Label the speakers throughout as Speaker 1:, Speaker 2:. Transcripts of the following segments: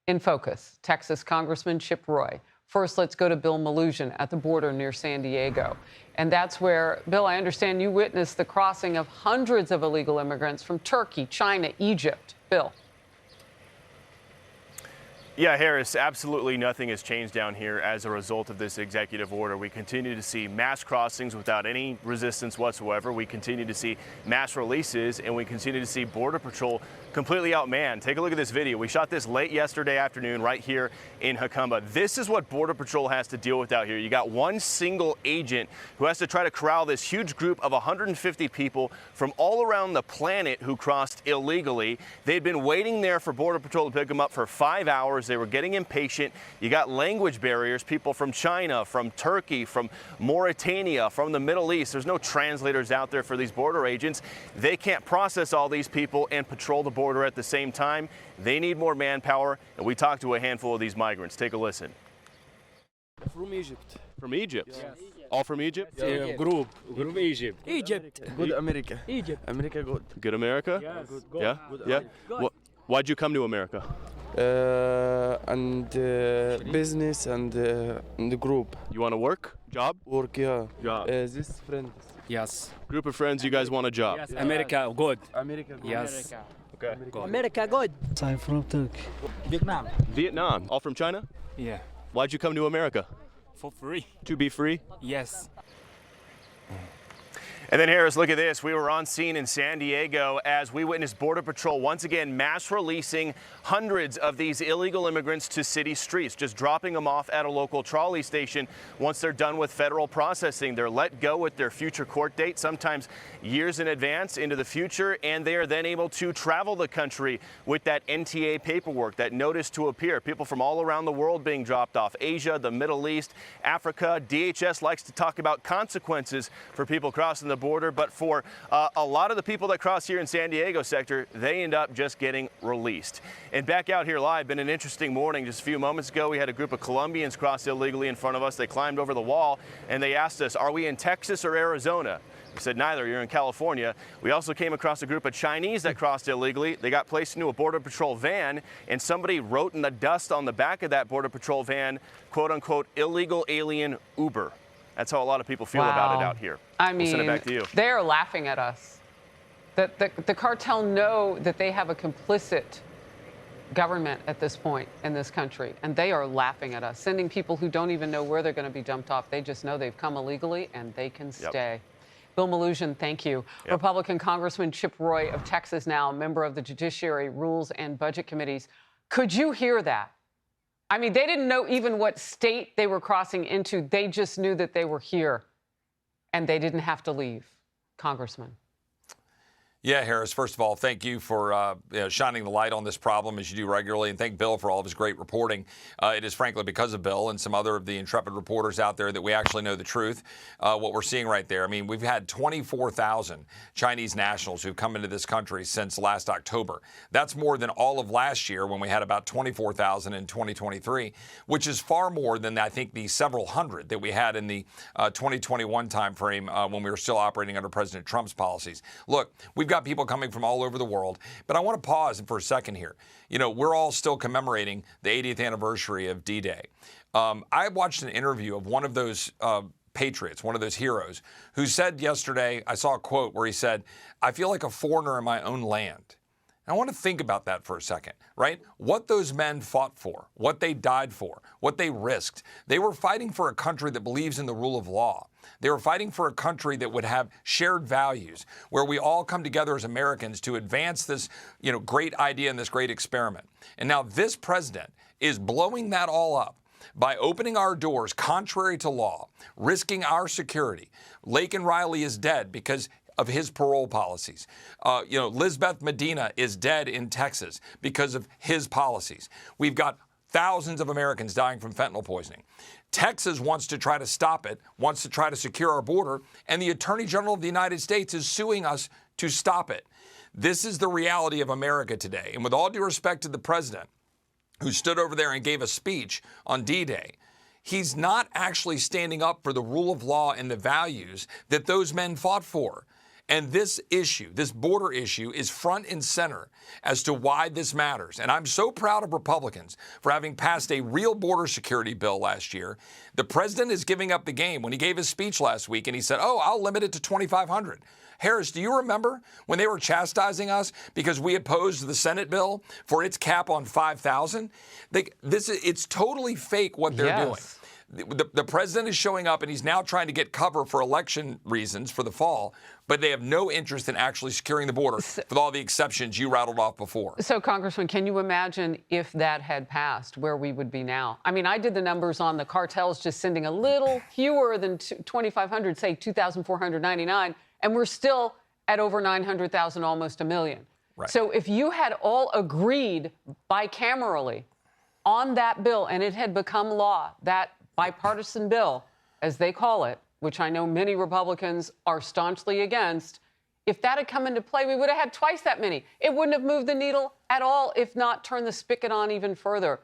Speaker 1: In focus, Texas Congressman Chip Roy. First, let's go to Bill Melugin at the border near San Diego. And that's where, Bill, I understand you witnessed the crossing of hundreds of illegal immigrants from Turkey, China, Egypt. Bill.
Speaker 2: Yeah, Harris, absolutely nothing has changed down here as a result of this executive order. We continue to see mass crossings without any resistance whatsoever. We continue to see mass releases, and we continue to see Border Patrol completely outmanned. Take a look at this video. We shot this late yesterday afternoon right here in Jacumba. This is what Border Patrol has to deal with out here. You got one single agent who has to try to corral this huge group of 150 people from all around the planet who crossed illegally. They'd been waiting there for Border Patrol to pick them up for 5 hours. They were getting impatient. You got language barriers, people from China, from Turkey, from Mauritania, from the Middle East. There's no translators out there for these border agents. They can't process all these people and patrol the border at the same time. They need more manpower, and we talked to a handful of these migrants. Take a listen.
Speaker 3: From Egypt.
Speaker 2: From Egypt?
Speaker 3: Yes.
Speaker 2: All from Egypt?
Speaker 3: Yeah, group Egypt.
Speaker 4: Egypt. Good America.
Speaker 3: Egypt.
Speaker 4: America good.
Speaker 2: Good America?
Speaker 3: Yes.
Speaker 2: Yeah?
Speaker 3: Good.
Speaker 2: Yeah? Why'd you come to America?
Speaker 4: And business and the group.
Speaker 2: You want to work? Job?
Speaker 4: Work, yeah.
Speaker 2: Job.
Speaker 4: This friend.
Speaker 3: Yes.
Speaker 2: Group of friends, you guys want a job?
Speaker 3: Yes. America, good.
Speaker 4: America good.
Speaker 3: Yes.
Speaker 2: Okay.
Speaker 5: America good.
Speaker 6: I'm from Turkey.
Speaker 3: Vietnam.
Speaker 2: Vietnam. All from China?
Speaker 3: Yeah.
Speaker 2: Why'd you come to America?
Speaker 3: For free.
Speaker 2: To be free?
Speaker 3: Yes.
Speaker 2: And then Harris, look at this. We were on scene in San Diego as we witnessed Border Patrol once again mass releasing hundreds of these illegal immigrants to city streets, just dropping them off at a local trolley station. Once they're done with federal processing, they're let go with their future court date, sometimes years in advance into the future, and they are then able to travel the country with that NTA paperwork, that notice to appear. People from all around the world being dropped off. Asia, the Middle East, Africa. DHS likes to talk about consequences for people crossing the border, but for a lot of the people that cross here in San Diego sector, they end up just getting released. And back out here live, been an interesting morning. Just a few moments ago, we had a group of Colombians cross illegally in front of us. They climbed over the wall and they asked us, are we in Texas or Arizona? We said neither, you're in California. We also came across a group of Chinese that crossed illegally. They got placed into a Border Patrol van, and somebody wrote in the dust on the back of that Border Patrol van, quote unquote, illegal alien Uber. That's how a lot of people feel about it out here.
Speaker 1: I mean,
Speaker 2: we'll send it back to you.
Speaker 1: They're laughing at us. The cartel know that they have a complicit government at this point in this country, and they are laughing at us, sending people who don't even know where they're going to be dumped off. They just know they've come illegally, and they can stay. Bill Melugin, thank you. Republican Congressman Chip Roy of Texas, now member of the Judiciary, Rules, and Budget Committees. Could you hear that? I mean, they didn't know even what state they were crossing into. They just knew that they were here, and they didn't have to leave. Congressman.
Speaker 7: Yeah, Harris, first of all, thank you for shining the light on this problem as you do regularly, and thank Bill for all of his great reporting. It is frankly because of Bill and some other of the intrepid reporters out there that we actually know the truth, what we're seeing right there. I mean, we've had 24,000 Chinese nationals who've come into this country since last October. That's more than all of last year when we had about 24,000 in 2023, which is far more than I think the several hundred that we had in the 2021 timeframe when we were still operating under President Trump's policies. Look, we've got people coming from all over the world, but I want to pause for a second here. You know, we're all still commemorating the 80th anniversary of D-Day. I watched an interview of one of those patriots, one of those heroes, who said yesterday, I saw a quote where he said, "I feel like a foreigner in my own land." I want to think about that for a second, right? What those men fought for, what they died for, what they risked. They were fighting for a country that believes in the rule of law. They were fighting for a country that would have shared values, where we all come together as Americans to advance this, great idea and this great experiment. And now this president is blowing that all up by opening our doors contrary to law, risking our security. Laken Riley is dead because of his parole policies. Lisbeth Medina is dead in Texas because of his policies. We've got thousands of Americans dying from fentanyl poisoning. Texas wants to try to stop it, wants to try to secure our border, and the Attorney General of the United States is suing us to stop it. This is the reality of America today. And with all due respect to the president, who stood over there and gave a speech on D-Day, he's not actually standing up for the rule of law and the values that those men fought for. And this issue, this border issue, is front and center as to why this matters. And I'm so proud of Republicans for having passed a real border security bill last year. The president is giving up the game when he gave his speech last week and he said, oh, I'll limit it to 2,500. Harris, do you remember when they were chastising us because we opposed the Senate bill for its cap on 5,000? It's totally fake what they're doing. The president is showing up and he's now trying to get cover for election reasons for the fall, but they have no interest in actually securing the border with all the exceptions you rattled off before.
Speaker 1: So, Congressman, can you imagine if that had passed, where we would be now? I mean, I did the numbers on the cartels just sending a little fewer than 2,500, say 2,499, and we're still at over 900,000, almost a million.
Speaker 7: Right.
Speaker 1: So if you had all agreed bicamerally on that bill and it had become law, that bipartisan bill, as they call it, which I know many Republicans are staunchly against, if that had come into play, we would have had twice that many. It wouldn't have moved the needle at all, if not turn the spigot on even further.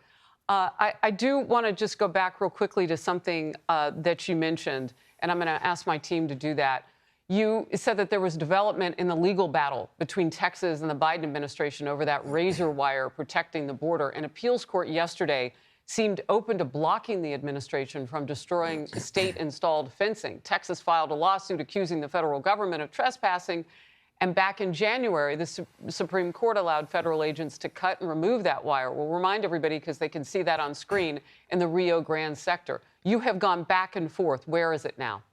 Speaker 1: I do want to just go back real quickly to something that you mentioned, and I'm going to ask my team to do that. You said that there was development in the legal battle between Texas and the Biden administration over that razor wire protecting the border. An appeals court yesterday seemed open to blocking the administration from destroying state-installed fencing. Texas filed a lawsuit accusing the federal government of trespassing. And back in January, the Supreme Court allowed federal agents to cut and remove that wire. We'll remind everybody, because they can see that on screen, in the Rio Grande sector. You have gone back and forth. Where is it now?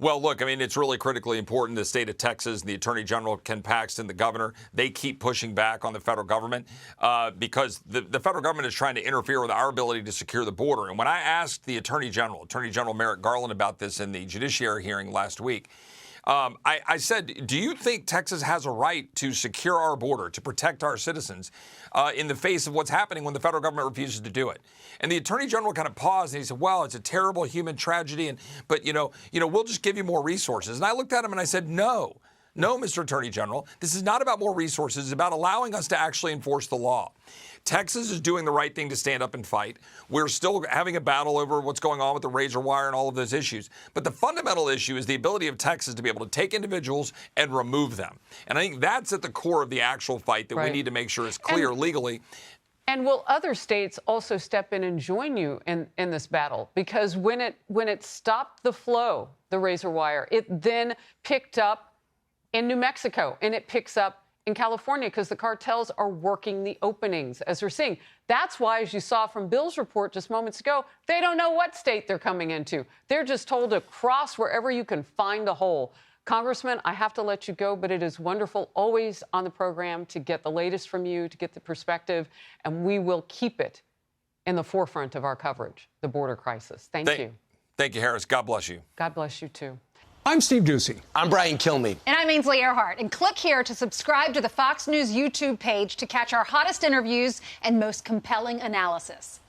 Speaker 7: Well, look, I mean, it's really critically important. The state of Texas, the Attorney General, Ken Paxton, the governor, they keep pushing back on the federal government because the federal government is trying to interfere with our ability to secure the border. And when I asked the Attorney General Merrick Garland, about this in the judiciary hearing last week, I said, do you think Texas has a right to secure our border, to protect our citizens in the face of what's happening when the federal government refuses to do it? And the Attorney General kind of paused and he said, well, it's a terrible human tragedy, but we'll just give you more resources. And I looked at him and I said, no, Mr. Attorney General, this is not about more resources. It's about allowing us to actually enforce the law. Texas is doing the right thing to stand up and fight. We're still having a battle over what's going on with the razor wire and all of those issues. But the fundamental issue is the ability of Texas to be able to take individuals and remove them. And I think that's at the core of the actual fight that we need to make sure is clear legally.
Speaker 1: And will other states also step in and join you in this battle? Because when it stopped the flow, the razor wire, it then picked up in New Mexico and it picks up in California because the cartels are working the openings, as we're seeing. That's why, as you saw from Bill's report just moments ago, they don't know what state they're coming into. They're just told to cross wherever you can find a hole. Congressman, I have to let you go, but it is wonderful always on the program to get the latest from you, to get the perspective, and we will keep it in the forefront of our coverage, the border crisis. Thank you.
Speaker 7: Thank you, Harris. God bless you.
Speaker 1: God bless you, too.
Speaker 5: I'm Steve Doocy.
Speaker 6: I'm Brian Kilmeade.
Speaker 8: And I'm Ainsley Earhart. And click here to subscribe to the Fox News YouTube page to catch our hottest interviews and most compelling analysis.